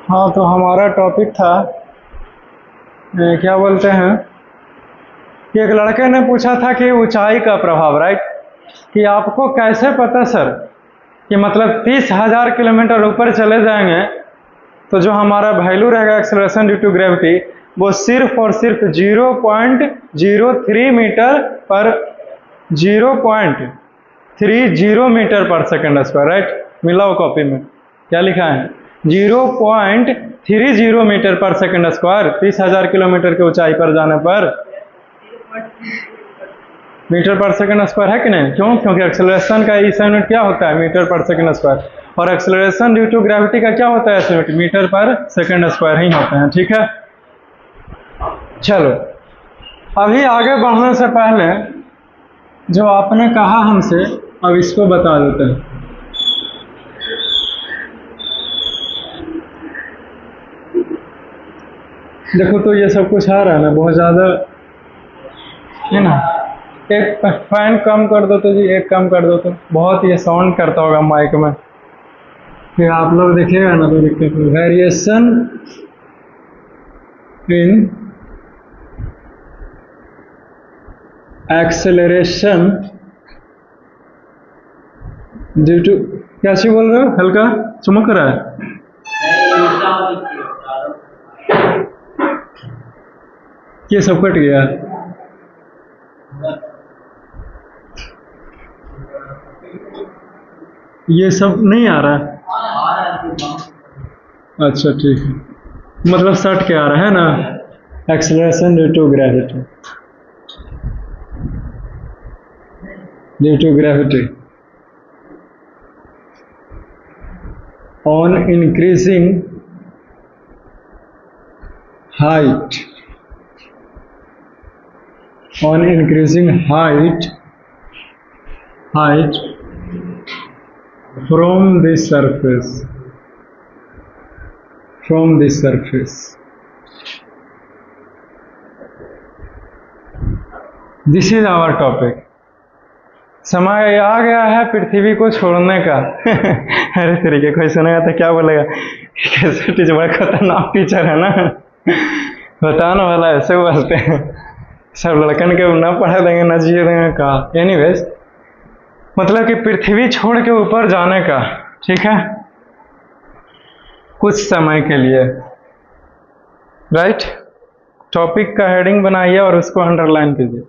हाँ, तो हमारा टॉपिक था क्या बोलते हैं कि एक लड़के ने पूछा था कि ऊंचाई का प्रभाव, राइट, कि आपको कैसे पता सर कि मतलब 30,000 किलोमीटर ऊपर चले जाएंगे तो जो हमारा वैल्यू रहेगा एक्सेलरेशन ड्यू टू ग्रेविटी वो सिर्फ और सिर्फ 0.03 मीटर पर 0.30 मीटर पर सेकंड स्क्वायर, राइट। मिलाओ कॉपी में क्या लिखा है, 0.30 मीटर पर सेकंड स्क्वायर 30,000 किलोमीटर की ऊंचाई पर जाने पर मीटर पर सेकंड स्क्वायर है कि नहीं। क्यों? क्योंकि एक्सेलरेशन का इस यूनिट क्या होता है, मीटर पर सेकंड स्क्वायर, और एक्सेलरेशन ड्यू टू ग्रेविटी का क्या होता है इस यूनिट, मीटर पर सेकंड स्क्वायर ही होते हैं। ठीक है, चलो अभी आगे बढ़ने से पहले जो आपने कहा हमसे अब इसको बता देते हैं। देखो तो ये सब कुछ आ रहा है ना, बहुत ज़्यादा है ना। एक फैन कम कर दो तो जी, एक कम कर दो तो बहुत ये साउंड करता होगा माइक में, फिर आप लोग देखिएगा ना तो दिक्कत है। Variation in acceleration due to, क्या चीज बोल रहे हो, हल्का चमक रहा है। ये सब कट गया, ये सब नहीं आ रहा है। अच्छा ठीक है, मतलब सट के आ रहा है ना, acceleration due to gravity, due to gravity on increasing height, on increasing height from the surface, from the surface. This is our topic. समय आ गया है पृथ्वी को छोड़ने का। अरे तरीके कोई सुनेगा तो क्या बोलेगा, कैसे टीचर, बड़ा खतरनाक टीचर है ना, बताने वाला ऐसे बोलते हैं, सब लड़कन के ना पढ़ा देंगे ना जिए देंगे का। एनीवेज, मतलब कि पृथ्वी छोड़ के ऊपर जाने का, ठीक है, कुछ समय के लिए, राइट। टॉपिक का हेडिंग बनाइए और उसको अंडरलाइन कीजिए।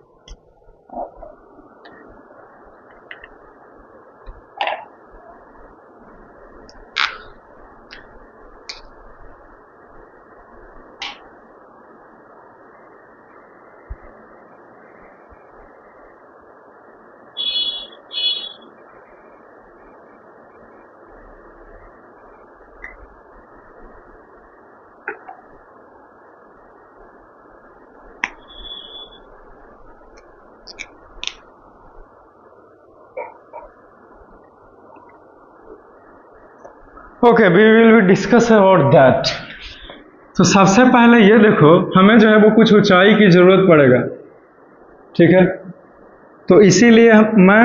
Okay, we will be discuss about that. तो सबसे पहले ये देखो, हमें जो है वो कुछ ऊंचाई की जरूरत पड़ेगा, ठीक है। तो इसीलिए मैं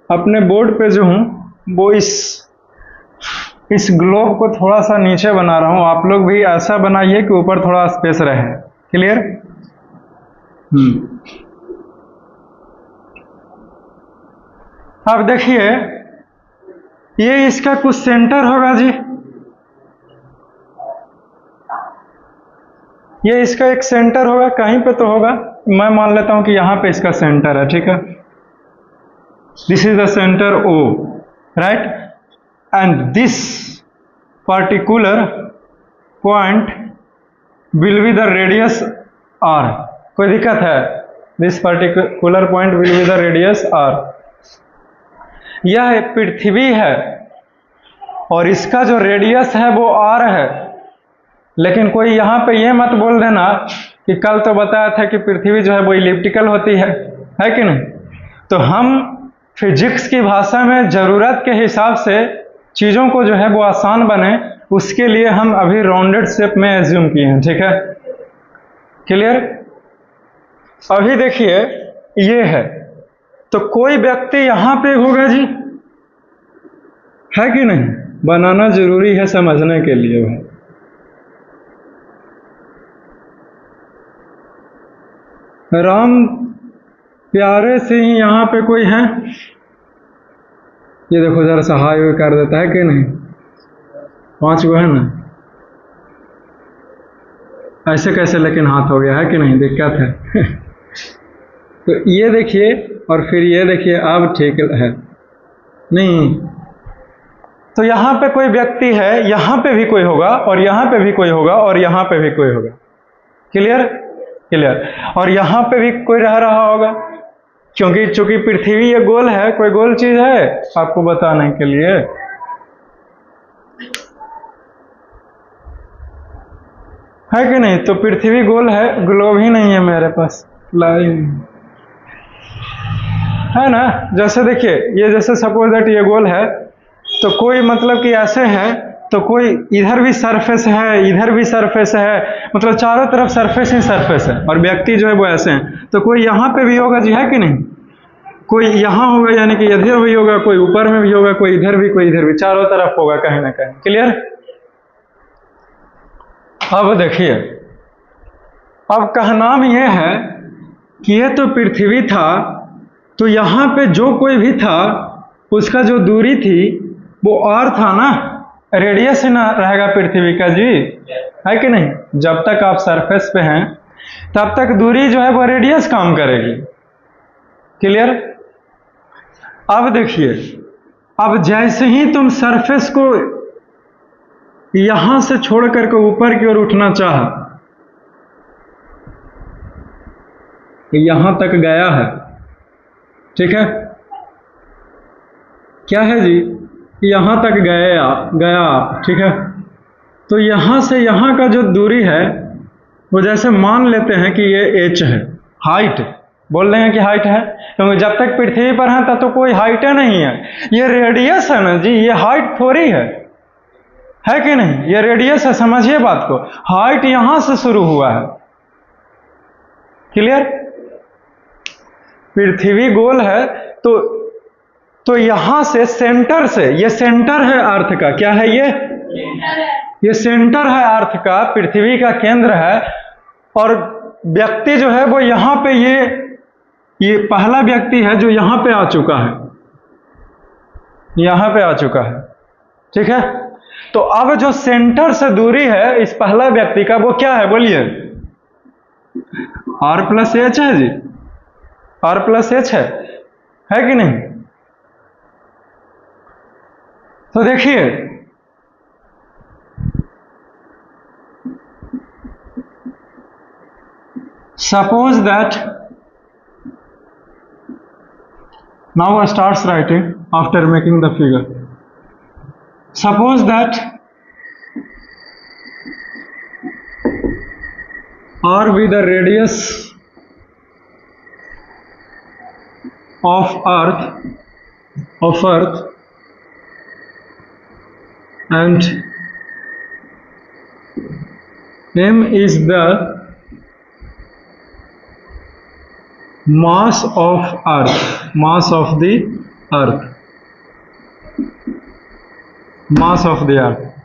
अपने बोर्ड पे जो हूँ वो इस ग्लोब को थोड़ा सा नीचे बना रहा हूँ। आप लोग भी ऐसा बनाइए कि ऊपर थोड़ा स्पेस रहे। क्लियर? अब देखिए, ये इसका कुछ सेंटर होगा जी, ये इसका एक सेंटर होगा, कहीं पे तो होगा। मैं मान लेता हूं कि यहां पे इसका सेंटर है, ठीक है। This is the centre O, right, and this particular point will be the radius R। कोई दिक्कत है? This particular point will be the radius R। यह पृथ्वी है और इसका जो रेडियस है वो R है। लेकिन कोई यहाँ पे ये मत बोल देना कि कल तो बताया था कि पृथ्वी जो है वो इलिप्टिकल होती है कि नहीं। तो हम फिजिक्स की भाषा में ज़रूरत के हिसाब से चीज़ों को जो है वो आसान बने, उसके लिए हम अभी राउंडेड शेप में एज्यूम किए हैं, ठीक है। क्लियर? अभी देखिए ये है, तो कोई व्यक्ति यहाँ पे होगा जी, है कि नहीं? बनाना जरूरी है समझने के लिए भाई। राम प्यारे से ही यहाँ पे कोई है, ये देखो जरा सा हाई वे कर देता है कि नहीं? 5 गो है ना, ऐसे कैसे लेकिन हाथ हो गया है कि नहीं? दिक्कत है। तो ये देखिए और फिर ये देखिए, अब ठीक है नहीं? तो यहाँ पे कोई व्यक्ति है, यहाँ पे भी कोई होगा और यहाँ पे भी कोई होगा और यहाँ पे भी कोई होगा। क्लियर? क्लियर। और यहाँ पे भी कोई रह रहा होगा, क्योंकि चूंकि पृथ्वी ये गोल है, कोई गोल चीज है आपको बताने के लिए। है कि नहीं? तो पृथ्वी गोल है, ग्लोब ही नहीं है मेरे पास, लाइन है ना। जैसे देखिए, ये जैसे सपोज दैट ये गोल है, तो कोई मतलब कि ऐसे है, तो कोई इधर भी सरफेस है, इधर भी सरफेस है, मतलब चारों तरफ सरफेस ही सरफेस है, और व्यक्ति जो है वो ऐसे हैं। तो कोई यहाँ पे भी होगा जी, है कि नहीं? कोई यहाँ होगा, यानी कि इधर भी होगा, कोई ऊपर में भी होगा, कोई इधर भी, कोई इधर भी, चारों तरफ होगा कहीं ना कहीं। क्लियर? अब देखिए, अब कहनाम यह है कि ये तो पृथ्वी था, तो यहाँ पे जो कोई भी था उसका जो दूरी थी वो r था ना, रेडियस ही ना रहेगा पृथ्वी का जी, है कि नहीं? जब तक आप सरफेस पे हैं तब तक दूरी जो है वो रेडियस काम करेगी। क्लियर? अब देखिए, अब जैसे ही तुम सरफेस को यहां से छोड़ करके ऊपर की ओर उठना चाहा, यहां तक गया है, ठीक है? क्या है जी? यहां तक गया, ठीक है? तो यहां से यहां का जो दूरी है वो जैसे मान लेते हैं कि ये h है, हाइट बोल रहे हैं कि हाइट है, क्योंकि जब तक पृथ्वी पर है तब तो कोई हाइट नहीं है, ये रेडियस है ना जी, ये हाइट थोड़ी है कि नहीं? ये रेडियस है, समझिए बात को। हाइट यहां से शुरू हुआ है। क्लियर? पृथ्वी गोल है, तो यहां से सेंटर से, ये सेंटर है अर्थ का, क्या है ये सेंटर है अर्थ का, पृथ्वी का केंद्र है। और व्यक्ति जो है वो यहां पे, ये पहला व्यक्ति है जो यहां पे आ चुका है, यहां पे आ चुका है, ठीक है? तो अब जो सेंटर से दूरी है इस पहला व्यक्ति का, वो क्या है बोलिए? r+h है जी, r+h है कि नहीं? तो देखिए, suppose that, now starts writing after making the figure. Suppose that r be the radius of earth, and m is the mass of earth, mass of the earth.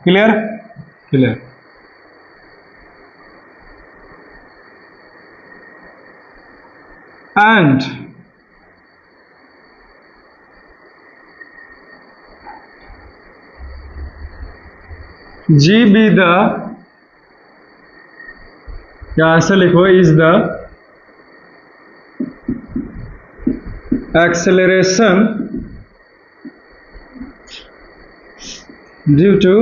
Clear? And g be the, या ऐसे लिखो, is the acceleration due to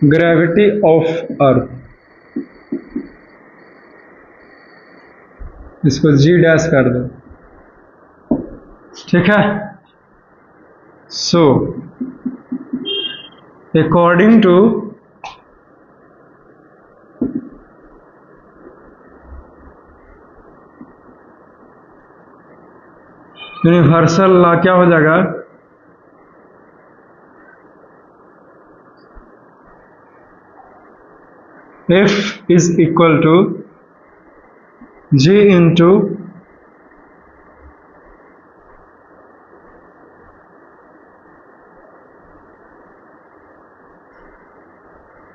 gravity of earth. इसको g dash कर दो, ठीक है? So according to universal law क्या हो जाएगा? F is equal to G into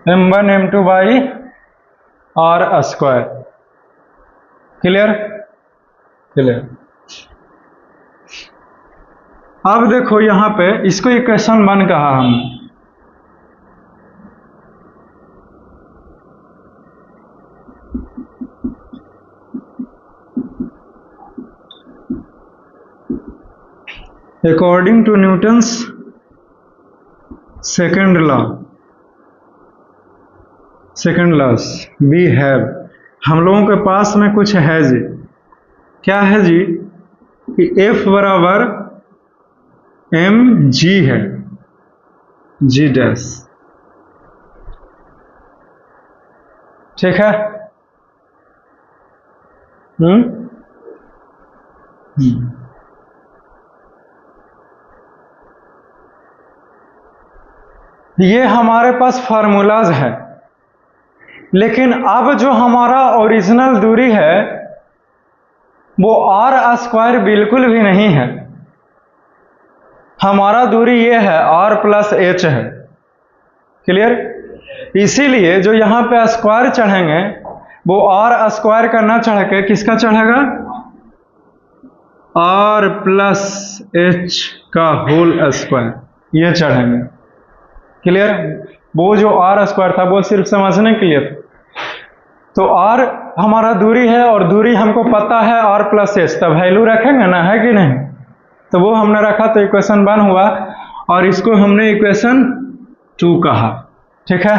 m1 m2 by r square. Clear? Clear. अब देखो यहाँ पे इसको इक्वेशन 1 कहा हमने। According to Newton's second laws we have, हम लोगों के पास में कुछ है जी। क्या है जी? कि F बराबर m g है, g डैश। ठीक है? ये हमारे पास फार्मूलाज है, लेकिन अब जो हमारा ओरिजिनल दूरी है वो r स्क्वायर बिल्कुल भी नहीं है। हमारा दूरी ये है r प्लस h है। क्लियर? इसीलिए जो यहाँ पे स्क्वायर चढ़ेंगे वो r स्क्वायर का ना चढ़ के किसका चढ़ेगा? r प्लस h का होल स्क्वायर, ये चढ़ेंगे। क्लियर? वो जो r स्क्वायर था वो सिर्फ समझने के लिए था। तो r हमारा दूरी है और दूरी हमको पता है r प्लस h, तब वैल्यू रखेंगे ना, है कि नहीं? तो वो हमने रखा तो इक्वेशन 1 हुआ और इसको हमने इक्वेशन 2 कहा। ठीक है?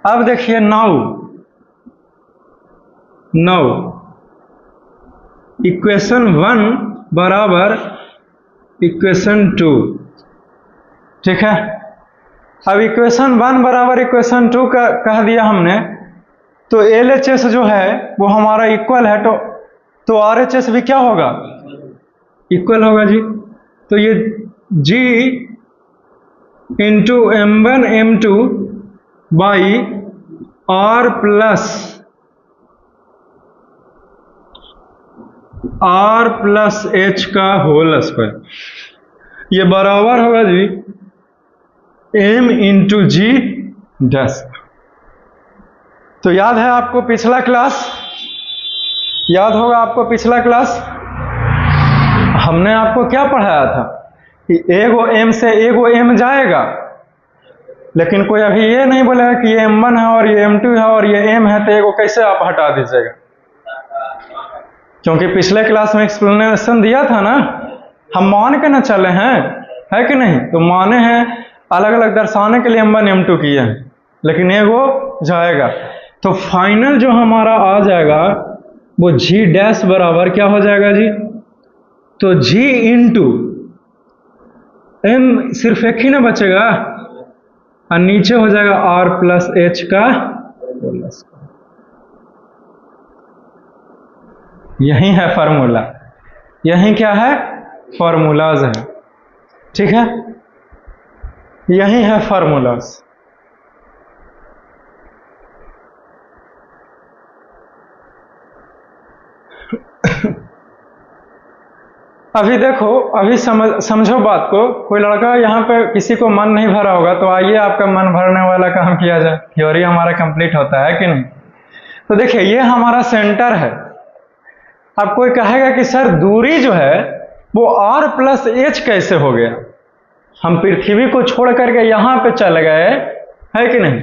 अब देखिए नाउ इक्वेशन 1 बराबर इक्वेशन 2। ठीक है? अब इक्वेशन 1 बराबर इक्वेशन 2 का कह दिया हमने, तो LHS जो है वो हमारा इक्वल है, तो RHS भी क्या होगा? इक्वल होगा जी। तो ये G into m1 m2 by r plus h का होल स्क्वायर, ये बराबर होगा जी m इंटू जी डैश। तो याद है आपको पिछला क्लास? याद होगा आपको पिछला क्लास? हमने आपको क्या पढ़ाया था कि एगो m से एगो m जाएगा, लेकिन कोई अभी ये नहीं बोलेगा कि ये m1 है और ये m2 है और ये m है, तो एगो कैसे आप हटा दीजिएगा? क्योंकि पिछले क्लास में एक्सप्लेनेशन दिया था ना, हम मान के ना चले हैं, है कि नहीं? तो माने हैं अलग अलग दर्शाने के लिए m1 m2 किए हैं, लेकिन एगो जाएगा। तो फाइनल जो हमारा आ जाएगा वो g डैश बराबर क्या हो जाएगा जी? तो g इंटू m सिर्फ एक ही ना बचेगा और नीचे हो जाएगा r प्लस h का। यही है फार्मूला, यही क्या है? फार्मूलाज है। ठीक है? यही है फार्मूलाज। अभी देखो, अभी समझो बात को। कोई लड़का यहाँ पे किसी को मन नहीं भरा होगा, तो आइए आपका मन भरने वाला काम किया जाए, थ्योरी हमारा कंप्लीट होता है कि नहीं? तो देखिए ये हमारा सेंटर है। अब कोई कहेगा कि सर दूरी जो है वो r प्लस h कैसे हो गया? हम पृथ्वी को छोड़ करके यहाँ पे चले गए, है कि नहीं?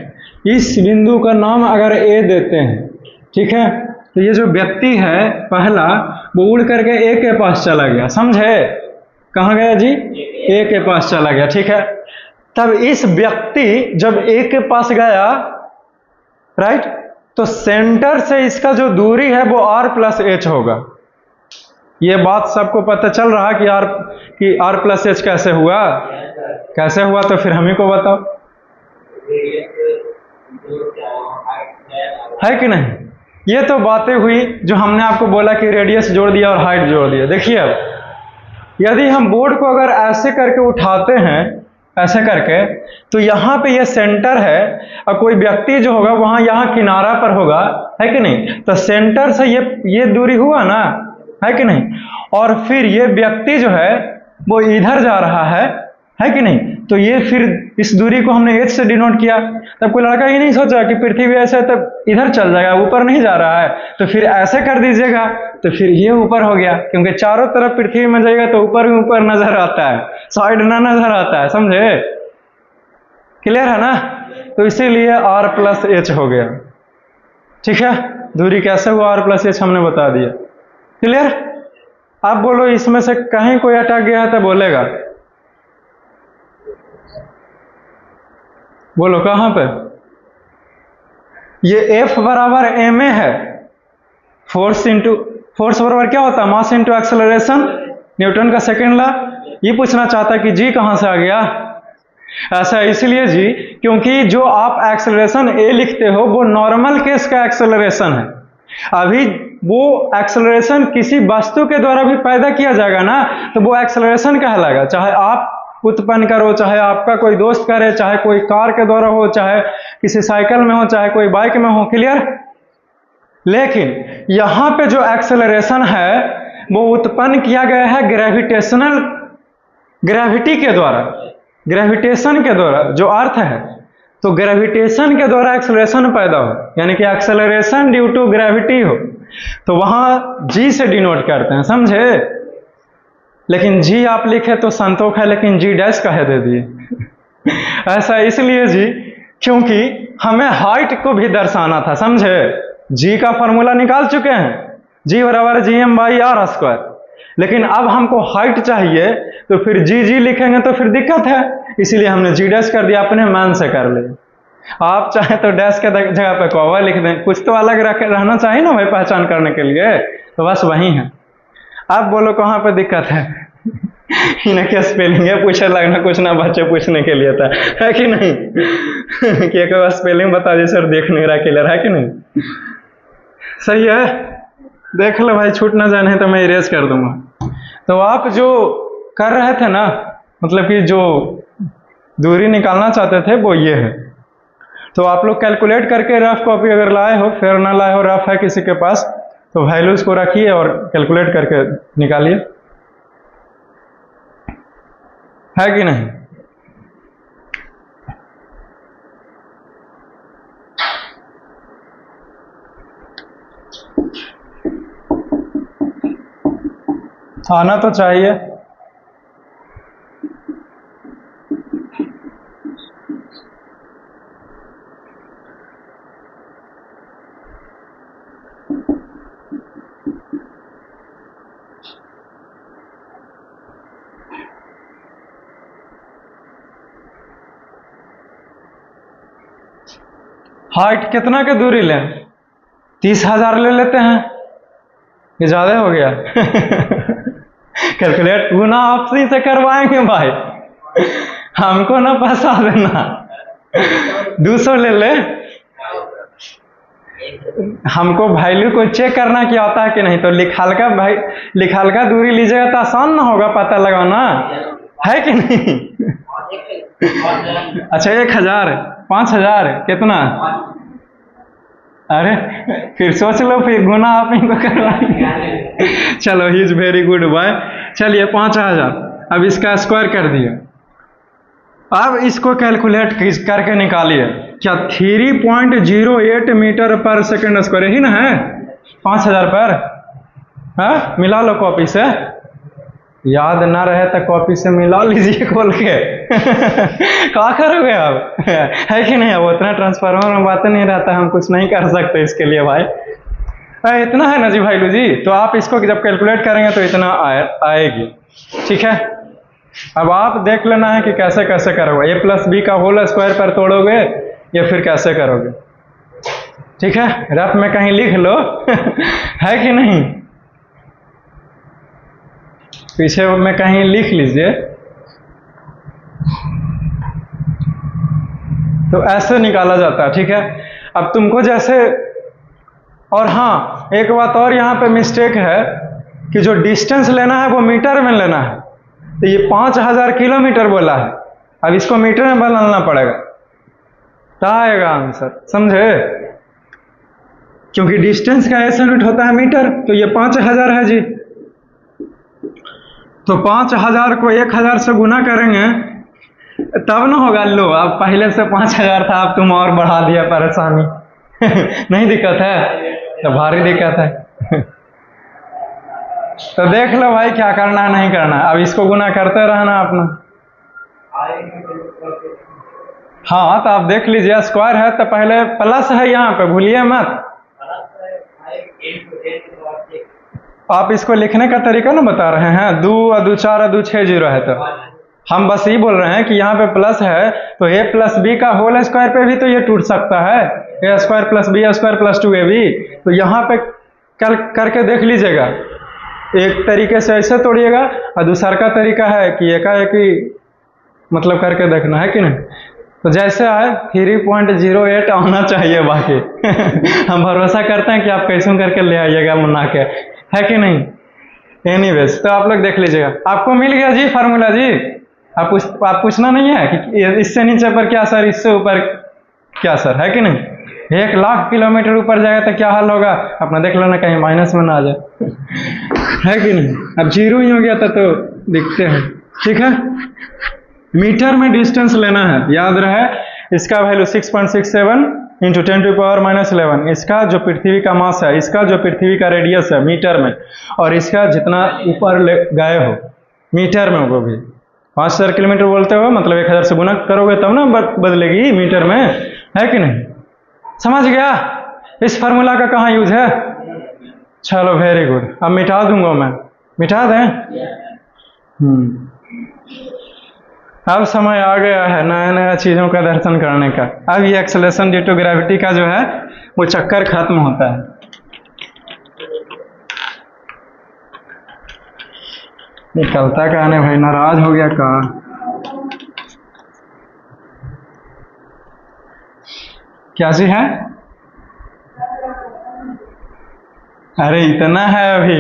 इस बिंदु का नाम अगर A देते हैं, ठीक है, तो ये जो व्यक्ति है पहला वो उड़ करके A के पास चला गया, समझे? कहाँ गया जी? A के पास चला गया। ठीक है? तब इस व्यक्ति जब A के पास गया, राइट, तो सेंटर से इसका जो दूरी है वो r प्लस h होगा। ये बात सबको पता चल रहा कि r प्लस h कैसे हुआ? कैसे हुआ तो फिर हम ही को बताओ, है कि नहीं? ये तो बातें हुई जो हमने आपको बोला कि रेडियस जोड़ दिया और हाइट जोड़ दिया। देखिए अब यदि हम बोर्ड को अगर ऐसे करके उठाते हैं, ऐसे करके, तो यहाँ पे ये सेंटर है और कोई व्यक्ति जो होगा वहां यहाँ किनारा पर होगा, है कि नहीं? तो सेंटर से ये दूरी हुआ ना, है कि नहीं? और फिर ये व्यक्ति जो है वो इधर जा रहा है कि नहीं? तो ये फिर इस दूरी को हमने h से डिनोट किया। तब कोई लड़का ये नहीं सोचा कि पृथ्वी ऐसे तब इधर चल जाएगा, ऊपर नहीं जा रहा है, तो फिर ऐसे कर दीजिएगा, तो फिर ये ऊपर हो गया, क्योंकि चारों तरफ पृथ्वी में जाएगा तो ऊपर ही ऊपर नजर आता है, साइड ना नजर आता है, समझे? क्लियर है ना? तो इसीलिए r प्लस h हो गया। ठीक है, दूरी कैसे हुआ r प्लस h हमने बता दिया। क्लियर? आप बोलो इसमें से कहीं कोई अटक गया है तो बोलेगा, बोलो कहां पे? ये F बराबर ma है, फोर्स बराबर क्या होता है? मास इंटू एक्सेलरेशन, न्यूटन का सेकेंड लॉ। ये पूछना चाहता है कि जी कहां से आ गया? ऐसा इसलिए जी, क्योंकि जो आप एक्सेलरेशन a लिखते हो वो नॉर्मल केस का एक्सेलरेशन है। अभी वो एक्सेलरेशन किसी वस्तु के द्वारा भी पैदा किया जाएगा ना, तो वो एक्सेलरेशन कहलाएगा, चाहे आप उत्पन्न करो, चाहे आपका कोई दोस्त करे, चाहे कोई कार के द्वारा हो, चाहे किसी साइकिल में हो, चाहे कोई बाइक में हो। क्लियर? लेकिन यहां पे जो एक्सेलरेशन है वो उत्पन्न किया गया है ग्रेविटी के द्वारा, ग्रेविटेशन के द्वारा, जो अर्थ है। तो ग्रेविटेशन के द्वारा एक्सेलरेशन पैदा हो, यानी कि एक्सेलरेशन ड्यू टू ग्रेविटी हो, तो वहां जी से डिनोट करते हैं, समझे? लेकिन जी आप लिखे तो संतोष है, लेकिन जी डैश कहे दे दिए। ऐसा इसलिए जी, क्योंकि हमें हाइट को भी दर्शाना था, समझे? जी का फॉर्मूला निकाल चुके हैं, जी बराबर gm/r²। लेकिन अब हमको हाइट चाहिए, तो फिर जी लिखेंगे तो फिर दिक्कत है, इसीलिए हमने जी डैश कर दिया, अपने मान से कर ले। आप चाहे तो डैश के जगह पे कौवा लिख दें, कुछ तो अलग रहना चाहिए ना भाई पहचान करने के लिए, तो बस वही है। आप बोलो कहाँ पे दिक्कत है? इन्हें क्या स्पेलिंग है पूछे लगना, कुछ ना बच्चे पूछने के लिए था, है कि नहीं? कि एक बार स्पेलिंग बता दी सर, देख नहीं रहा, क्लियर है कि नहीं? सही है, देख लो भाई, छूट ना जाने तो मैं इरेज कर दूंगा। तो आप जो कर रहे थे ना, मतलब कि जो दूरी निकालना चाहते थे वो ये है। तो आप लोग कैलकुलेट करके रफ कॉपी अगर लाए हो, फिर ना लाए हो, रफ है किसी के पास, तो वैल्यूज को रखिए और कैलकुलेट करके निकालिए, है कि नहीं? आना तो चाहिए। हाइट कितना के दूरी लें? 30,000 ले लेते हैं, ये ज्यादा हो गया। कैलकुलेट गुना आपसी से करवाएंगे भाई, हमको ना फंसा देना। 200 ले ले, हमको वैल्यू को चेक करना कि आता है कि नहीं। तो लिखालका दूरी लीजिएगा तो आसान ना होगा पता लगाना, है कि नहीं? अच्छा 1,000, 5,000 कितना? अरे फिर सोच लो, फिर गुना आप इनको करवाएंगे। चलो he is very good boy. चलिए 5,000, अब इसका स्क्वायर कर दिया। अब इसको कैलकुलेट करके निकालिए, क्या 3.08 मीटर पर सेकेंड स्क्वायर ही ना है 5,000 पर? हाँ, मिला लो कॉपी से, याद ना रहे तो कॉपी से मिला लीजिए खोल के। क्या करोगे अब? है कि नहीं? अब उतना ट्रांसफार्मर में बातें नहीं रहता, हम कुछ नहीं कर सकते इसके लिए भाई। इतना है ना जी भाईलू जी, तो आप इसको जब कैलकुलेट करेंगे तो इतना आएगी। ठीक है, अब आप देख लेना है कि कैसे कैसे करोगे, a प्लस बी का होल स्क्वायर पर तोड़ोगे या फिर कैसे करोगे। ठीक है, रफ में कहीं लिख लो। है कि नहीं? पीछे में कहीं लिख लीजिए। तो ऐसे निकाला जाता है। ठीक है, अब तुमको जैसे, और हाँ एक बात और यहाँ पे मिस्टेक है कि जो डिस्टेंस लेना है वो मीटर में लेना है। तो ये 5,000 किलोमीटर बोला है, अब इसको मीटर में बदलना पड़ेगा, क्या आएगा आंसर, समझे? क्योंकि डिस्टेंस का ऐसा यूनिट होता है मीटर, तो ये 5,000 है जी। तो 5,000 को 1,000 से गुना करेंगे तब ना होगा। लो अब पहले से 5,000 था, अब तुम और बढ़ा दिया परेशानी। नहीं दिक्कत है तो भारी दिक्कत है। तो देख लो भाई क्या करना है नहीं करना है। अब इसको गुना करते रहना अपना। हाँ तो आप देख लीजिए, स्क्वायर है तो पहले प्लस है यहाँ पे, भूलिए मत। आप इसको लिखने का तरीका ना बता रहे हैं, 2 और 2 4 और 2 6 0 है। तो हम बस ये बोल रहे हैं कि यहाँ पे प्लस है तो a प्लस बी का होल स्क्वायर पे भी तो ये टूट सकता है, a square plus b square plus 2ab। तो यहाँ पे करके देख लीजिएगा। एक तरीके से ऐसे तोड़िएगा और दूसरा का तरीका है कि एकाएक ही मतलब करके देखना है कि नहीं। तो जैसे आए 3.08 आना चाहिए बाकी। हम भरोसा करते हैं कि आप कैसे करके ले आइएगा मुन्ना के, है कि नहीं। एनीवेज तो आप लोग देख लीजिएगा, आपको मिल गया जी फार्मूला जी। आप पूछना नहीं है कि इससे नीचे पर क्या सर, इससे ऊपर क्या सर, है कि नहीं। 1,00,000 किलोमीटर ऊपर जाएगा तो क्या हाल होगा, अपना देख लेना कहीं माइनस में ना आ जाए। है कि नहीं। अब 0 ही हो गया था तो दिखते हैं, ठीक है। मीटर में डिस्टेंस लेना है, याद रहे। इसका वैल्यू 6.67 इंटू 10⁻⁻11। इसका जो पृथ्वी का मास है, इसका जो पृथ्वी का रेडियस है मीटर में, और इसका जितना ऊपर गए हो मीटर में, वो भी 5,000 किलोमीटर बोलते हो मतलब 1,000 से गुना करोगे तब ना बदलेगी मीटर में, है कि नहीं। समझ गया। इस फार्मूला का कहाँ यूज है। चलो वेरी गुड। अब मिटा दूंगा मैं, मिटा दें। अब समय आ गया है नया नया चीजों का दर्शन करने का। अब ये एक्सेलरेशन ड्यू टू ग्रेविटी का जो है वो चक्कर खत्म होता है। निकलता कहाँ ने भाई, नाराज हो गया कहाँ। क्या चीज है। अरे इतना है अभी,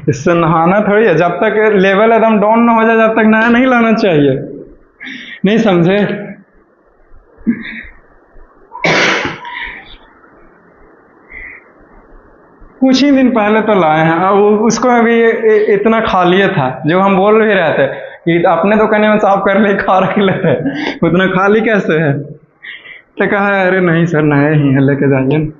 इससे नहाना थोड़ी है। जब तक लेवल एकदम डाउन ना हो जाए जब तक नया नहीं लाना चाहिए, नहीं समझे। कुछ ही दिन पहले तो लाए हैं, अब उसको अभी इतना खाली था जो हम बोल भी रहे थे कि अपने दुकान में साफ कर ले, खा रख लेते, उतना खाली कैसे है। तो कहा अरे नहीं सर नए ही है, लेके जाइए।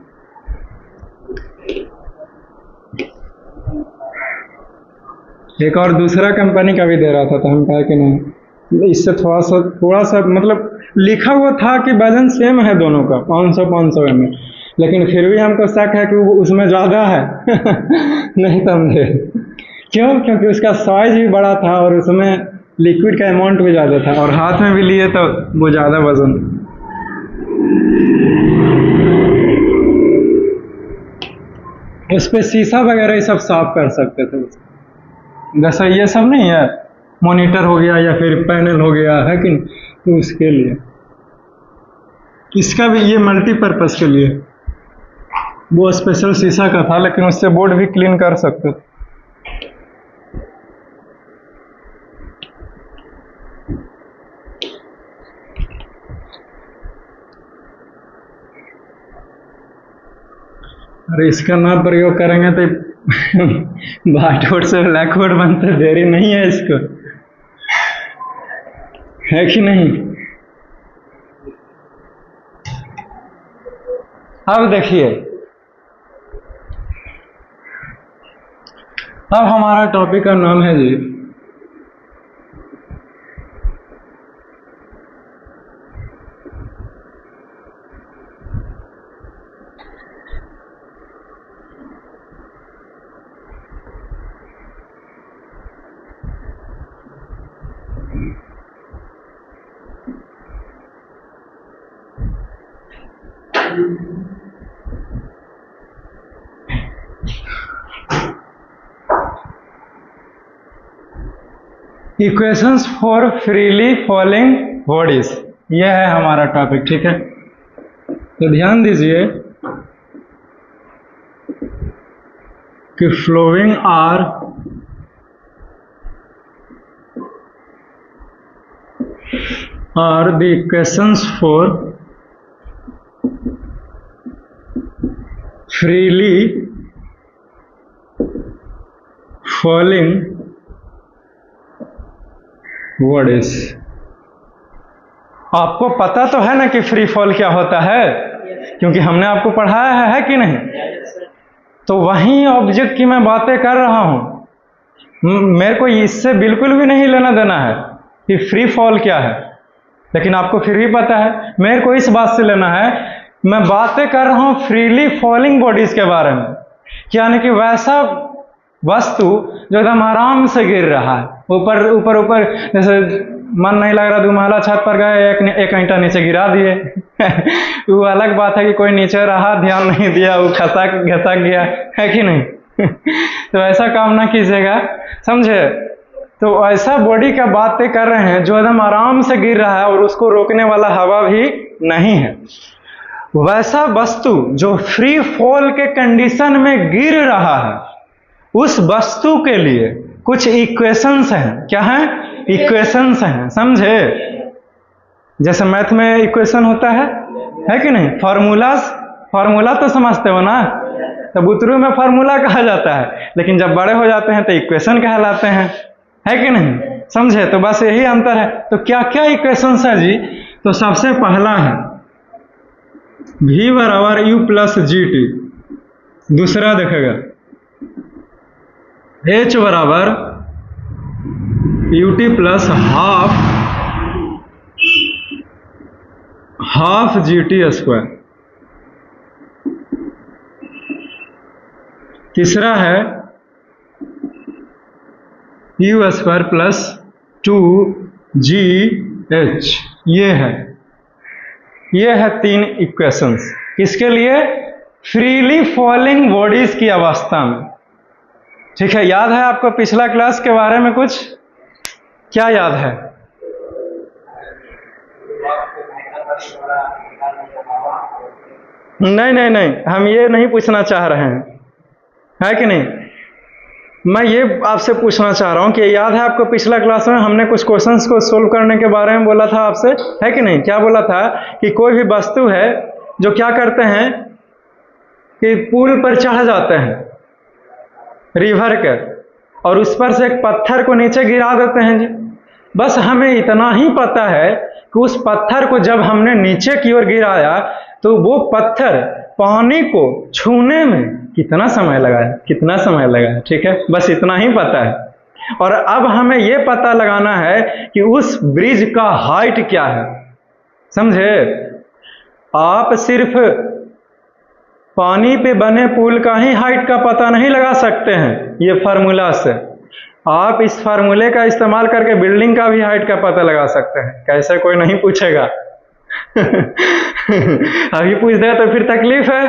एक और दूसरा कंपनी का भी दे रहा था तो हम कहा कि नहीं, इससे थोड़ा सा मतलब लिखा हुआ था कि वजन सेम है दोनों का 500 ml, लेकिन फिर भी हमको शक है कि वो उसमें ज़्यादा है। नहीं समझे क्यों, क्योंकि उसका साइज भी बड़ा था और उसमें लिक्विड का अमाउंट भी ज़्यादा था, और हाथ में भी लिए तो वो ज़्यादा वजन। उस पर शीशा वगैरह ये सब साफ कर सकते थे। जैसा ये सब नहीं है, मॉनिटर हो गया या फिर पैनल हो गया, है कि नहीं, तो उसके लिए। इसका भी ये मल्टीपर्पज के लिए, वो स्पेशल शीशा का था लेकिन उससे बोर्ड भी क्लीन कर सकते थे। अरे इसका ना प्रयोग करेंगे तो व्हाइट बोर्ड से ब्लैक बोर्ड बनते देरी नहीं है इसको, है कि नहीं। अब देखिए, अब हमारा टॉपिक का नाम है जी equations for freely falling bodies. यह है हमारा टॉपिक, ठीक है। तो ध्यान दीजिए कि flowing are the equations for freely falling bodies। आपको पता तो है ना कि फ्री फॉल क्या होता है, क्योंकि हमने आपको पढ़ाया है कि नहीं? तो वही ऑब्जेक्ट की मैं बातें कर रहा हूं। मेरे को इससे बिल्कुल भी नहीं लेना देना है कि फ्री फॉल क्या है, लेकिन आपको फिर भी पता है। मेरे को इस बात से लेना है, मैं बातें कर रहा हूं फ्रीली फॉलिंग बॉडीज के बारे में, यानी कि वैसा वस्तु जो एकदम आराम से गिर रहा है, ऊपर ऊपर ऊपर, जैसे मन नहीं लग रहा, दुमाला छत पर गए, एक ईंटा नीचे गिरा दिए वो अलग बात है कि कोई नीचे रहा, ध्यान नहीं दिया, वो खसक गया, है कि नहीं? तो ऐसा काम ना कीजिएगा, समझे? तो ऐसा बॉडी का बातें कर रहे हैं जो एकदम आराम से गिर रहा है और उसको रोकने वाला हवा भी नहीं है। वैसा वस्तु जो फ्री फॉल के कंडीशन में गिर रहा है, उस वस्तु के लिए कुछ इक्वेशंस हैं। क्या है? इक्वेशंस हैं, समझे? जैसे मैथ में इक्वेशन होता है कि नहीं? फॉर्मूला तो समझते हो ना? तो बुतरू में फॉर्मूला कहा जाता है, लेकिन जब बड़े हो जाते हैं तो इक्वेशन कहलाते हैं, है कि नहीं? समझे? तो बस यही अंतर है। तो क्या क्या इक्वेशंस है जी? तो सबसे पहला है v बराबर u प्लस जी टी। दूसरा देखेगा h बराबर ut plus half G T square. तीसरा है u स्क्वायर प्लस 2gh। ये है 3 इक्वेशंस। किसके लिए? फ्रीली फॉलिंग बॉडीज की अवस्था में। ठीक है? याद है आपको पिछला क्लास के बारे में कुछ? क्या याद है? नहीं, हम ये नहीं पूछना चाह रहे हैं, है कि नहीं? मैं ये आपसे पूछना चाह रहा हूं कि याद है आपको पिछला क्लास में हमने कुछ क्वेश्चंस को सोल्व करने के बारे में बोला था आपसे, है कि नहीं? क्या बोला था? कि कोई भी वस्तु है जो क्या करते हैं कि पुल पर चढ़ जाते हैं रिवर के, और उस पर से एक पत्थर को नीचे गिरा देते हैं जी। बस हमें इतना ही पता है कि उस पत्थर को जब हमने नीचे की ओर गिराया तो वो पत्थर पानी को छूने में कितना समय लगा, ठीक है? बस इतना ही पता है। और अब हमें ये पता लगाना है कि उस ब्रिज का हाइट क्या है, समझे? आप सिर्फ पानी पे बने पुल का ही हाइट का पता नहीं लगा सकते हैं ये फार्मूला से। आप इस फार्मूले का इस्तेमाल करके बिल्डिंग का भी हाइट का पता लगा सकते हैं। कैसे? कोई नहीं पूछेगा अभी पूछ दे तो फिर तकलीफ है,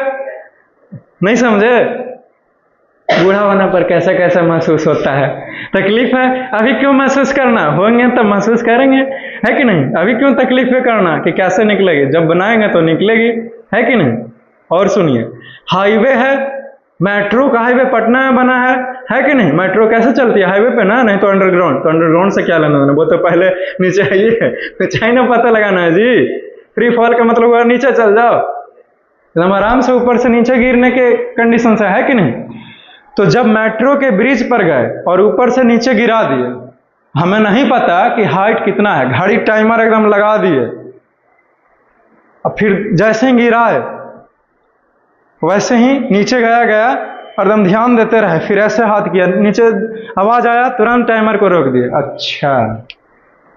नहीं समझे? बूढ़ा होने पर कैसा कैसा महसूस होता है, तकलीफ है। अभी क्यों महसूस करना? होंगे तब महसूस करेंगे, है कि नहीं? अभी क्यों तकलीफ है करना कि कैसे निकलेगी? जब बनाएंगे तो निकलेगी, है कि नहीं? और सुनिए, हाईवे है, मेट्रो का हाईवे पटना में बना है कि नहीं? मेट्रो कैसे चलती है? हाईवे पे ना, नहीं तो अंडरग्राउंड। तो अंडरग्राउंड से क्या लेना देना? वो तो पहले नीचे है, ये चाहिए ना पता लगाना है जी। फ्री फॉल का मतलब हुआ नीचे चल जाओ, एकदम आराम से ऊपर से नीचे गिरने के कंडीशन से, है कि नहीं? तो जब मेट्रो के ब्रिज पर गए और ऊपर से नीचे गिरा दिए, हमें नहीं पता कि हाइट कितना है, घड़ी टाइमर एकदम लगा दिए, अब फिर जैसे ही गिराए वैसे ही नीचे गया और एकदम ध्यान देते रहे, फिर ऐसे हाथ किया, नीचे आवाज आया, तुरंत टाइमर को रोक दिए। अच्छा,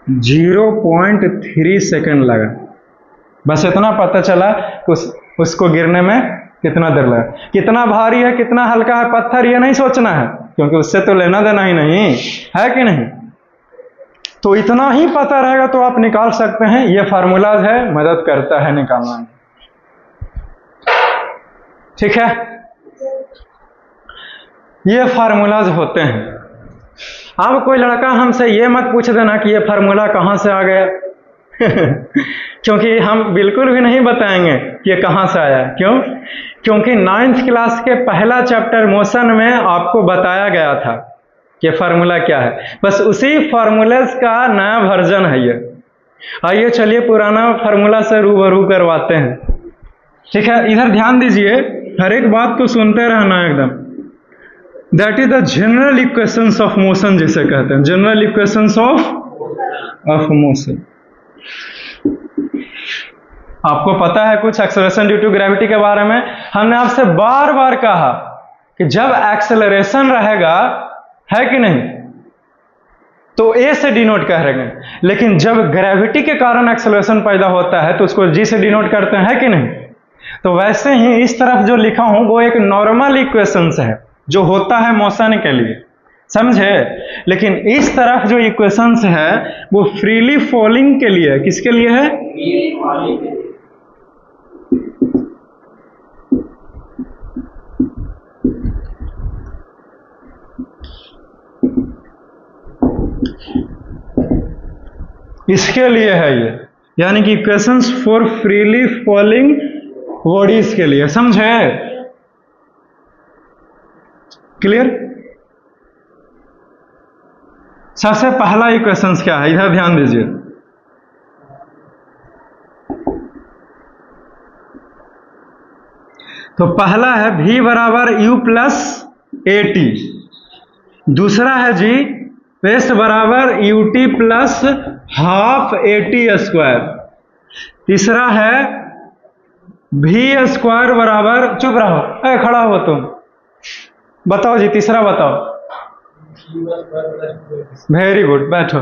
0.3 सेकंड लगा, बस इतना पता चला कि उसको गिरने में कितना देर लगा। कितना भारी है, कितना हल्का है पत्थर, ये नहीं सोचना है, क्योंकि उससे तो लेना देना ही नहीं है, कि नहीं? तो इतना ही पता रहेगा तो आप निकाल सकते हैं। ये फार्मूलाज है, मदद करता है निकालना में, ठीक है? ये फार्मूलाज होते हैं। अब कोई लड़का हमसे ये मत पूछ देना कि ये फार्मूला कहां से आ गया क्योंकि हम बिल्कुल भी नहीं बताएंगे कि ये कहां से आया। क्यों? क्योंकि 9th क्लास के पहला चैप्टर मोशन में आपको बताया गया था कि फार्मूला क्या है। बस उसी फार्मूलाज का नया वर्जन है ये। आइए चलिए पुराना फार्मूला से रूबरू करवाते हैं, ठीक है? इधर ध्यान दीजिए, हर एक बात को सुनते रहना एकदम। That is the general equations of motion, जिसे कहते हैं जनरल इक्वेशंस ऑफ मोशन। आपको पता है कुछ एक्सेलरेशन ड्यू टू ग्रेविटी के बारे में? हमने आपसे बार बार कहा कि जब एक्सेलरेशन रहेगा, है कि नहीं, तो ए से डिनोट करेंगे, लेकिन जब ग्रेविटी के कारण एक्सेलरेशन पैदा होता है तो उसको जी से डिनोट करते हैं, है कि नहीं? तो वैसे ही इस तरफ जो लिखा हूं वो एक नॉर्मल इक्वेशंस है जो होता है मोशन के लिए, समझे? लेकिन इस तरफ जो इक्वेशंस है वो फ्रीली फॉलिंग के लिए, किसके लिए है? इसके लिए है ये, यानी कि equations for freely falling bodies के लिए, समझे? क्लियर? सबसे पहला इक्वेशंस क्या है, इधर ध्यान दीजिए। तो पहला है v बराबर u प्लस ए टी, दूसरा है जी एस बराबर U T plus half A T square, तीसरा है भी स्क्वायर बराबर, चुप रहो, खड़ा हो तुम, बताओ जी तीसरा बताओ। वेरी गुड, बैठो।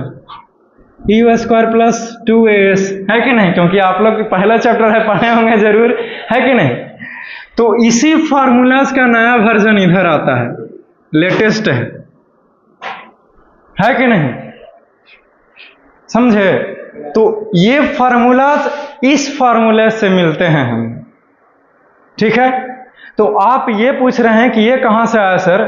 यू स्क्वायर प्लस 2as, है कि नहीं? क्योंकि आप लोग पहला चैप्टर है, पढ़े होंगे जरूर, है कि नहीं? तो इसी फार्मूलाज का नया वर्जन इधर आता है, लेटेस्ट है कि नहीं? समझे? तो ये फार्मूलाज इस फार्मूले से मिलते हैं हम, ठीक है? तो आप ये पूछ रहे हैं कि ये कहां से आया सर,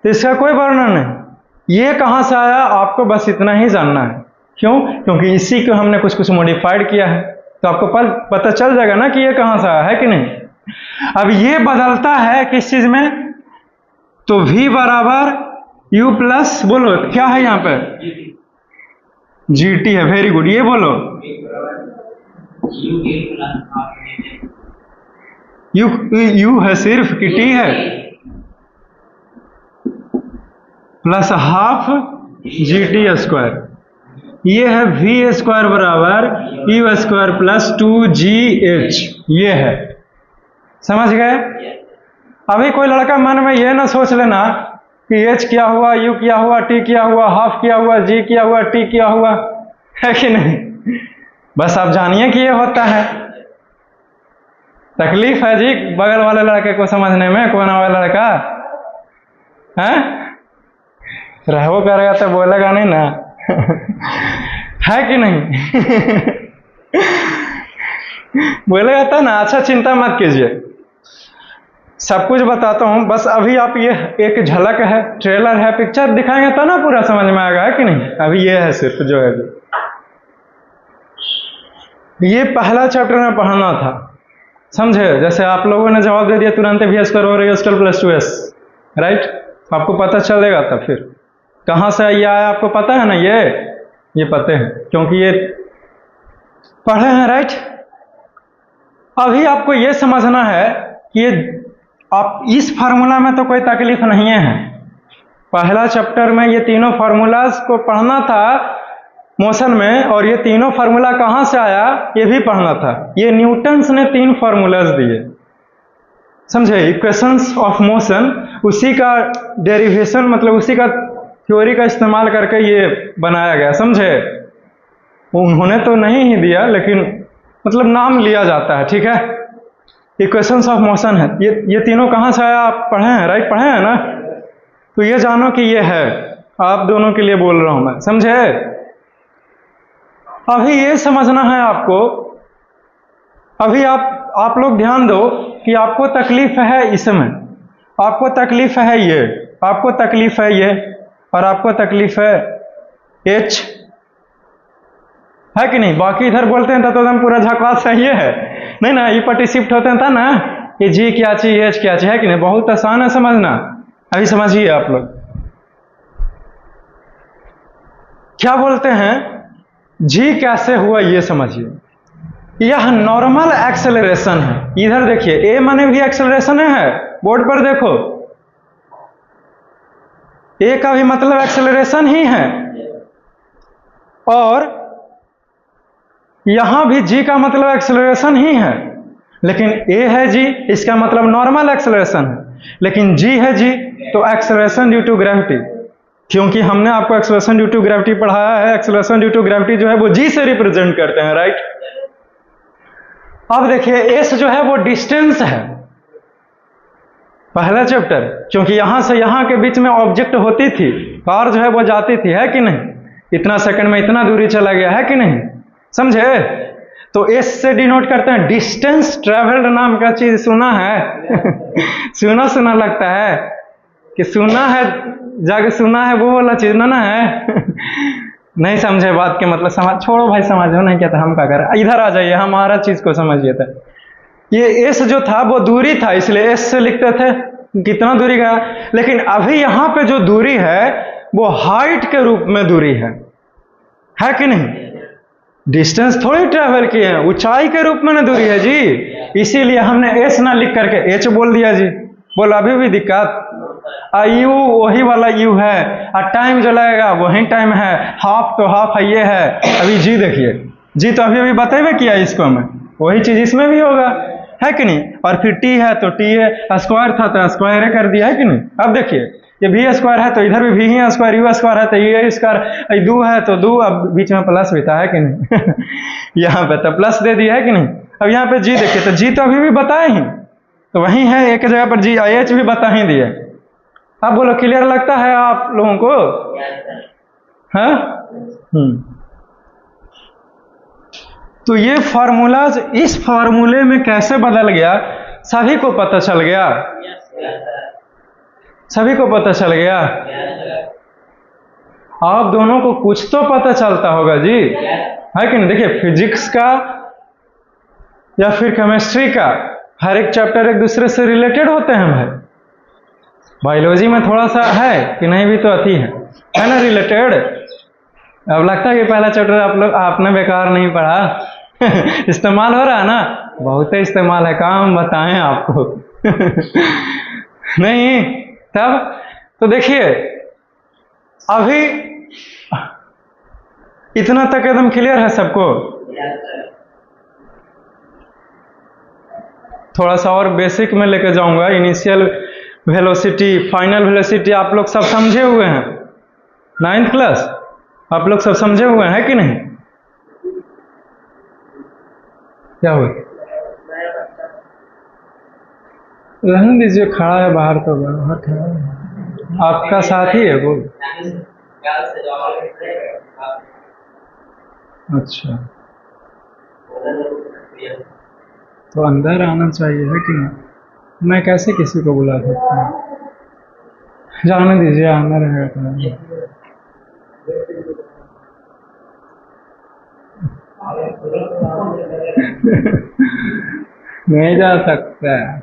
तो इसका कोई वर्णन नहीं, ये कहां से आया आपको बस इतना ही जानना है। क्यों? क्योंकि इसी को हमने कुछ कुछ मॉडिफाइड किया है, तो आपको पता चल जाएगा ना कि ये कहां से आया, है कि नहीं? अब ये बदलता है किस चीज में? तो v बराबर u प्लस, बोलो क्या है यहाँ पे? GT है, वेरी गुड, ये बोलो u है सिर्फ कि t है? प्लस हाफ GT स्क्वायर, ये है v स्क्वायर बराबर u स्क्वायर प्लस 2gh, ये है, समझ गए? अभी कोई लड़का मन में ये ना सोच लेना कि h क्या हुआ, u क्या हुआ, t क्या हुआ, हाफ क्या हुआ, g क्या हुआ, t क्या हुआ, है कि नहीं? बस आप जानिए कि ये होता है। तकलीफ है जी बगल वाले लड़के को समझने में, कोना वाला लड़का है, रहो करेगा तो बोलेगा नहीं ना है कि नहीं? बोलेगा तो ना। अच्छा, चिंता मत कीजिए, सब कुछ बताता हूं, बस अभी आप ये एक झलक है, ट्रेलर है, पिक्चर दिखाएंगे तो ना पूरा समझ में आएगा, है कि नहीं? अभी ये है सिर्फ जो है, ये पहला चैप्टर में पढ़ना था, समझे? जैसे आप लोगों ने जवाब दे दिया तुरंत भी स्क्वायर और ए स्क्वायर प्लस 2s, राइट? आपको पता चलेगा तब फिर कहां से ये आया, आपको पता है ना, ये पते हैं क्योंकि ये पढ़े हैं, राइट? अभी आपको ये समझना है कि ये आप इस फार्मूला में तो कोई तकलीफ नहीं है। पहला चैप्टर में ये तीनों फार्मूलाज को पढ़ना था मोशन में, और ये तीनों फार्मूला कहां से आया ये भी पढ़ना था। ये न्यूटन्स ने 3 फार्मूलाज दिए, समझे? इक्वेशंस ऑफ मोशन, उसी का डेरिवेशन, मतलब उसी का थ्योरी का इस्तेमाल करके ये बनाया गया, समझे? उन्होंने तो नहीं ही दिया, लेकिन मतलब नाम लिया जाता है, ठीक है? इक्वेशंस ऑफ मोशन है, ये तीनों कहां से आया आप पढ़े हैं, राइट? पढ़े हैं ना? तो ये जानो कि ये है, आप दोनों के लिए बोल रहा हूं मैं, समझे? अभी ये समझना है आपको, अभी आप लोग ध्यान दो कि आपको तकलीफ है इसमें, आपको तकलीफ है ये, आपको तकलीफ है ये, और आपको तकलीफ है h, है कि नहीं? बाकी इधर बोलते हैं तो एकदम पूरा झकास है, ये है नहीं ना? ये पट्टी शिफ्ट होते हैं था ना कि जी क्या चाहिए, h क्या चाहिए, है कि नहीं? बहुत आसान है समझना। अभी समझिए आप लोग क्या बोलते हैं, जी कैसे हुआ ये समझिए। यह नॉर्मल एक्सेलरेशन है, इधर देखिए, ए माने भी एक्सेलरेशन है, बोर्ड पर देखो, ए का भी मतलब एक्सेलरेशन ही है, और यहाँ भी g का मतलब एक्सेलरेशन ही है, लेकिन a है g, इसका मतलब नॉर्मल एक्सेलरेशन है, लेकिन g है g तो एक्सेलरेशन ड्यू टू ग्रेविटी, क्योंकि हमने आपको एक्सेलरेशन ड्यू टू ग्रेविटी पढ़ाया है। एक्सेलरेशन ड्यू टू ग्रेविटी जो है वो g से रिप्रेजेंट करते हैं, राइट। अब देखिए s जो है वो डिस्टेंस है, पहला चैप्टर, क्योंकि यहां से यहां के बीच में ऑब्जेक्ट होती थी, कार जो है वो जाती थी, है कि नहीं, इतना सेकंड में इतना दूरी चला गया, है कि नहीं, समझे। तो एस से डिनोट करते हैं डिस्टेंस ट्रेवल्ड नाम का चीज सुना है सुना सुना लगता है कि सुना है, जाके सुना है, वो वाला चीज ना है नहीं समझे बात के मतलब, समझ छोड़ो भाई, समझो नहीं क्या था, हम क्या करें, इधर आ जाइए, हमारा चीज को समझिए। था ये एस जो था वो दूरी था, इसलिए एस से लिखते थे कितना दूरी गया, लेकिन अभी यहां पे जो दूरी है वो हाइट के रूप में दूरी है कि नहीं, डिस्टेंस थोड़ी ट्रैवल किए हैं, ऊंचाई के रूप में ना दूरी है जी, इसीलिए हमने एस ना लिख करके एच बोल दिया जी। बोल अभी भी दिक्कत, यू वही वाला यू है, और टाइम जो लगेगा वही टाइम है, हाफ तो हाफ है, ये है। अभी जी देखिए, जी तो अभी बतेबे किया इसको हमें, वही चीज इसमें भी होगा, है कि नहीं। और फिर टी है तो टी है, स्क्वायर था तो स्क्वायर कर दिया, है कि नहीं। अब देखिए ये भी स्क्वायर है तो इधर भी भी ही स्क्वायर, यू स्क्वायर है तो ये स्क्वायर, दो है तो दो, अब बीच में प्लस भी था, है कि नहीं यहाँ पे तो प्लस दे दिया, है कि नहीं। अब यहाँ पे जी देखिए, तो जी तो अभी भी बताए ही, तो वही है एक जगह पर जी, एच भी बता ही दिए। अब बोलो क्लियर लगता है आप लोगों को, हाँ। तो ये फार्मूलाज इस फार्मूले में कैसे बदल गया, सभी को पता चल गया, सभी को पता चल गया। आप दोनों को कुछ तो पता चलता होगा जी, है कि नहीं। देखिए फिजिक्स का या फिर केमिस्ट्री का हर एक चैप्टर एक दूसरे से रिलेटेड होते हैं भाई। बायोलॉजी में थोड़ा सा है कि नहीं भी तो अति है ना रिलेटेड। अब लगता है कि पहला चैप्टर आपने बेकार नहीं पढ़ा इस्तेमाल हो रहा है ना, बहुत इस्तेमाल है, काम बताएं आपको नहीं तब तो देखिए अभी इतना तक एकदम क्लियर है सबको। थोड़ा सा और बेसिक में लेके जाऊंगा, इनिशियल वेलोसिटी, फाइनल वेलोसिटी आप लोग सब समझे हुए हैं, 9th क्लास आप लोग सब समझे हुए हैं कि नहीं। क्या हुआ, रहने दीजिए, खड़ा है बाहर तो बाहर खड़ा है, आपका साथी है वो। अच्छा तो अंदर आना चाहिए, है कि नहीं। मैं कैसे किसी को बुला सकता हूँ, जाने दीजिए, आना रहेगा। नहीं जा सकता है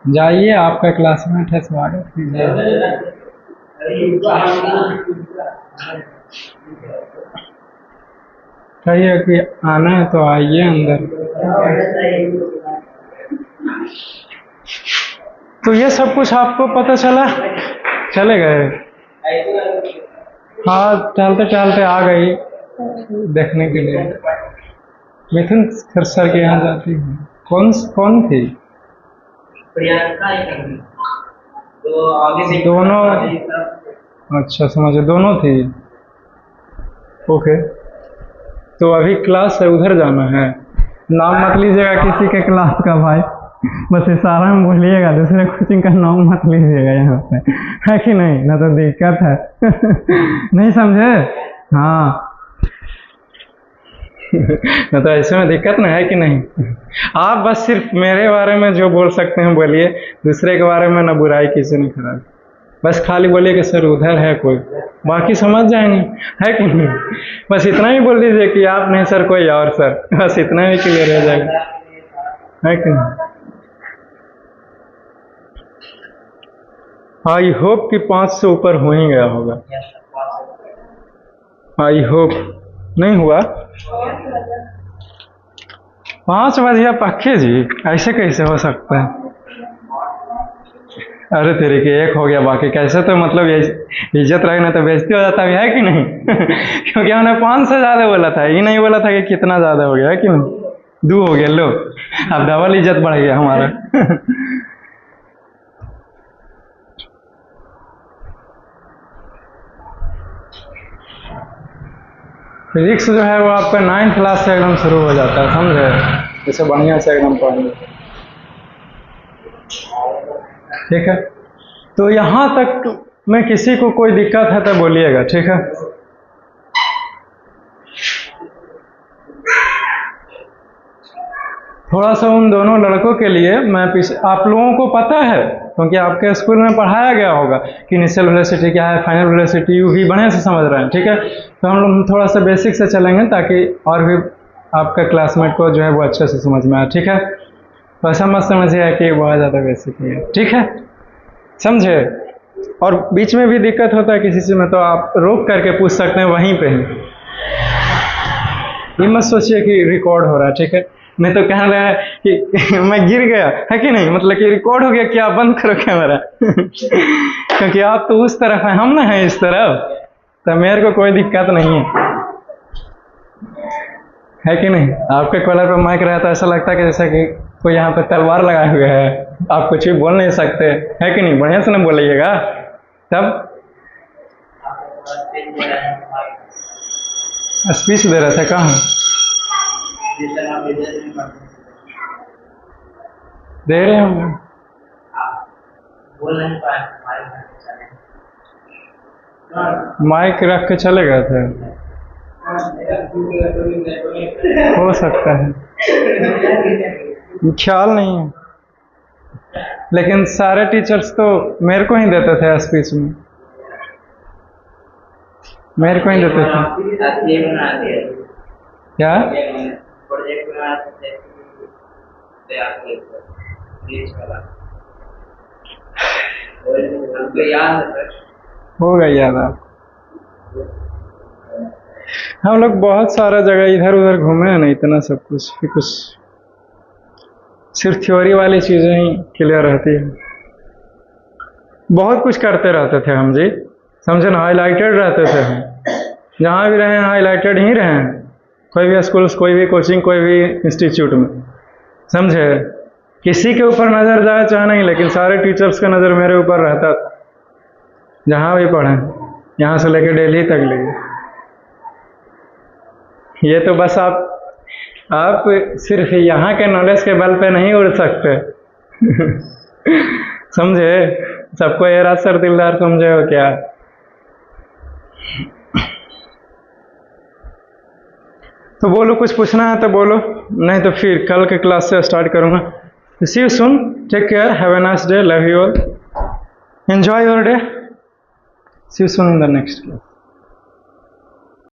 जाइए, आपका क्लासमेट है, स्वागत कीजिए। कहिए कि आना है तो आइए अंदर। तो ये सब कुछ आपको पता चला, चले गए। हाँ टहलते टहलते आ गई देखने के लिए। मिथुन फिर सर के यहाँ जाती है, कौन थी दोनों, अच्छा समझे, दोनों थी। ओके तो अभी क्लास है, उधर जाना है। नाम मत लीजिएगा किसी के क्लास का भाई, बस इशारा में बोलिएगा, दूसरे कोचिंग का नाम मत लीजिएगा यहाँ पे, है कि नहीं, ना तो दिक्कत है नहीं समझे। हाँ ना तो ऐसे में दिक्कत ना, है कि नहीं। आप बस सिर्फ मेरे बारे में जो बोल सकते हैं बोलिए, दूसरे के बारे में ना बुराई किसी ने खराब, बस खाली बोलिए कि सर उधर है कोई, बाकी समझ जाएंगे, है कि नहीं। बस इतना ही बोल दीजिए कि आप नहीं सर कोई और सर, बस इतना ही क्लियर हो जाएगा, है कि नहीं। आई होप कि 5 से ऊपर हो ही गया होगा, आई होप नहीं हुआ। 5 बजे पक्के जी, ऐसे कैसे हो सकता है। अरे तेरे के एक हो गया, बाकी कैसे तो मतलब ये इज्जत रखना तो बेइज्जती हो जाता है कि नहीं? क्योंकि हमने 5 से ज़्यादा बोला था, ये नहीं बोला था कि कितना ज़्यादा हो गया है कि नहीं? 2 हो गया, लो अब डबल इज्जत बढ़ गया हमारा। फिजिक्स जो है वो आपका 9th क्लास से एकदम शुरू हो जाता है, समझे? इसे बढ़िया से एकदम पढ़ेंगे, ठीक है? तो यहाँ तक में किसी को कोई दिक्कत है तो बोलिएगा, ठीक है? थोड़ा सा उन दोनों लड़कों के लिए मैं पीछे, आप लोगों को पता है क्योंकि आपके स्कूल में पढ़ाया गया होगा कि इनिशियल वेलोसिटी क्या है, फाइनल वेलोसिटी, यू भी बढ़िया से समझ रहे हैं, ठीक है? तो हम लोग थोड़ा सा बेसिक से चलेंगे ताकि और भी आपका क्लासमेट को जो है वो अच्छे से समझ में आए, ठीक है? तो ऐसा मत समझिए कि बहुत ज़्यादा बेसिक ही है, ठीक है? समझे? और बीच में भी दिक्कत होता है किसी चीज़ में तो आप रोक करके पूछ सकते हैं वहीं पे ही, ये मत सोचिए कि रिकॉर्ड हो रहा है, ठीक है? नहीं तो कह रहे हैं कि मैं गिर गया है कि नहीं, मतलब कि रिकॉर्ड हो गया, क्या बंद करो कैमरा। क्योंकि आप तो उस तरफ हैं, हम ना हैं इस तरफ, तो मेरे को कोई दिक्कत नहीं है कि नहीं? आपके कॉलर पर माइक रहता है, ऐसा लगता है कि जैसा कि कोई यहाँ पे तलवार लगाए हुए है, आप कुछ भी बोल नहीं सकते, है कि नहीं? बढ़िया से ना बोलिएगा। तब स्पीच दे रहे थे, कहाँ दे रहे होंगे? माइक रख के चले गए थे, हो सकता है, ख्याल नहीं है। लेकिन सारे टीचर्स तो मेरे को ही देते थे स्पीच में, मेरे को ही देते थे। क्या होगा याद आप? हम लोग बहुत सारा जगह इधर उधर घूमे हैं ना, इतना सब कुछ कि कुछ सिर्फ थ्योरी वाली चीज़ें ही क्लियर रहती है। बहुत कुछ करते रहते थे हम जी, समझे ना? हाईलाइटेड रहते थे हम, जहाँ भी रहे हाईलाइटेड ही रहे, कोई भी स्कूल, कोई भी कोचिंग, कोई भी इंस्टीट्यूट में, समझे? किसी के ऊपर नज़र जाए चाहे नहीं, लेकिन सारे टीचर्स का नज़र मेरे ऊपर रहता था, जहाँ भी पढ़े, यहाँ से लेकर दिल्ली तक ले। ये तो बस आप सिर्फ यहाँ के नॉलेज के बल पे नहीं उड़ सकते। समझे? सबको ये रात सर दिलदार समझे हो क्या? तो बोलो, कुछ पूछना है तो बोलो, नहीं तो फिर कल के क्लास से स्टार्ट करूँगा। See you soon, take care, have a nice day, love you all, enjoy your day, see you soon in the next class.